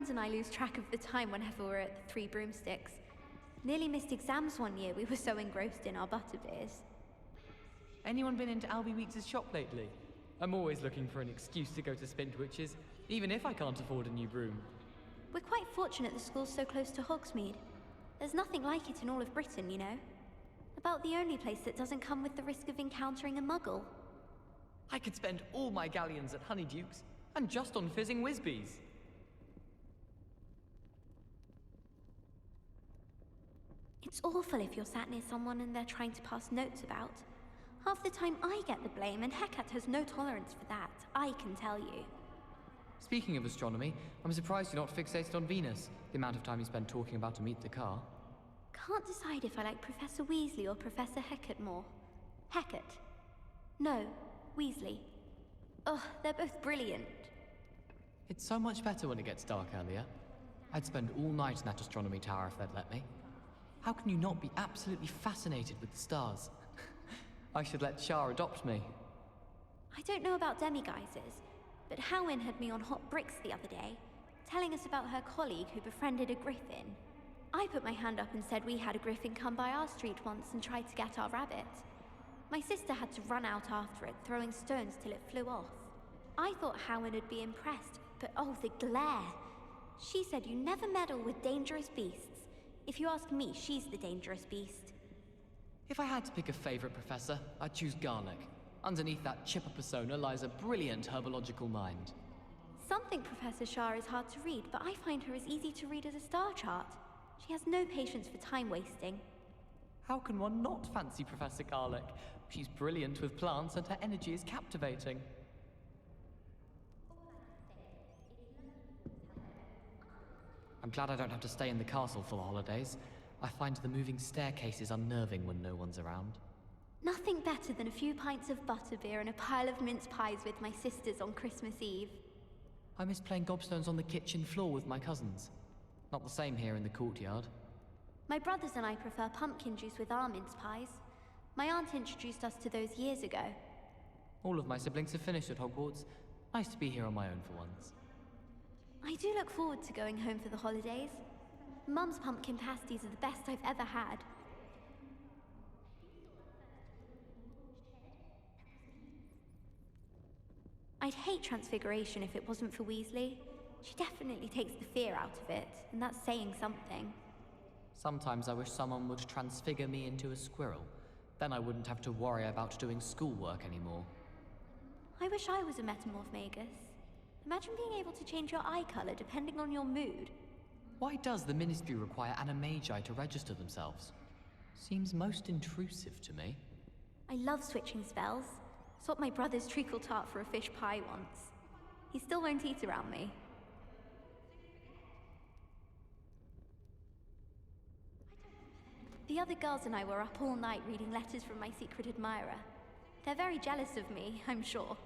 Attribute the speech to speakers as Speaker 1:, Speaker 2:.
Speaker 1: friends and I lose track of the time whenever we're at the Three Broomsticks. Nearly missed exams one year, we were so engrossed in our butterbeers.
Speaker 2: Anyone been into Albie Weeks' shop lately? I'm always looking for an excuse to go to Spintwitch's, even if I can't afford a new broom.
Speaker 1: We're quite fortunate the school's so close to Hogsmeade. There's nothing like it in all of Britain, you know. About the only place that doesn't come with the risk of encountering a muggle.
Speaker 2: I could spend all my galleons at Honeyduke's, and just on fizzing Whizbees.
Speaker 1: It's awful if you're sat near someone and they're trying to pass notes about. Half the time I get the blame, and Hecate has no tolerance for that, I can tell you.
Speaker 2: Speaking of astronomy, I'm surprised you're not fixated on Venus, the amount of time you spend talking about to meet the car.
Speaker 1: Can't decide if I like Professor Weasley or Professor Hecate more. Hecate. No, Weasley. Ugh, they're both brilliant.
Speaker 2: It's so much better when it gets dark earlier. I'd spend all night in that astronomy tower if they'd let me. How can you not be absolutely fascinated with the stars? I should let Char adopt me.
Speaker 1: I don't know about demiguises, but Howin had me on hot bricks the other day, telling us about her colleague who befriended a griffin. I put my hand up and said we had a griffin come by our street once and tried to get our rabbit. My sister had to run out after it, throwing stones till it flew off. I thought Howin would be impressed, but oh, the glare! She said you never meddle with dangerous beasts. If you ask me, she's the dangerous beast.
Speaker 2: If I had to pick a favorite professor, I'd choose Garlic. Underneath that chipper persona lies a brilliant herbological mind.
Speaker 1: Some think Professor Shah is hard to read, but I find her as easy to read as a star chart. She has no patience for time wasting.
Speaker 2: How can one not fancy Professor Garlic? She's brilliant with plants and her energy is captivating. I'm glad I don't have to stay in the castle for the holidays. I find the moving staircases unnerving when no one's around.
Speaker 1: Nothing better than a few pints of butterbeer and a pile of mince pies with my sisters on Christmas Eve.
Speaker 2: I miss playing gobstones on the kitchen floor with my cousins. Not the same here in the courtyard.
Speaker 1: My brothers and I prefer pumpkin juice with our mince pies. My aunt introduced us to those years ago.
Speaker 2: All of my siblings have finished at Hogwarts. Nice to be here on my own for once.
Speaker 1: I do look forward to going home for the holidays. Mum's pumpkin pasties are the best I've ever had. I'd hate Transfiguration if it wasn't for Weasley. She definitely takes the fear out of it, and that's saying something.
Speaker 2: Sometimes I wish someone would transfigure me into a squirrel. Then I wouldn't have to worry about doing schoolwork anymore.
Speaker 1: I wish I was a Metamorph Magus. Imagine being able to change your eye color depending on your mood.
Speaker 2: Why does the Ministry require Animagi to register themselves? Seems most intrusive to me.
Speaker 1: I love switching spells. Swapped my brother's treacle tart for a fish pie once. He still won't eat around me. The other girls and I were up all night reading letters from my secret admirer. They're very jealous of me, I'm sure.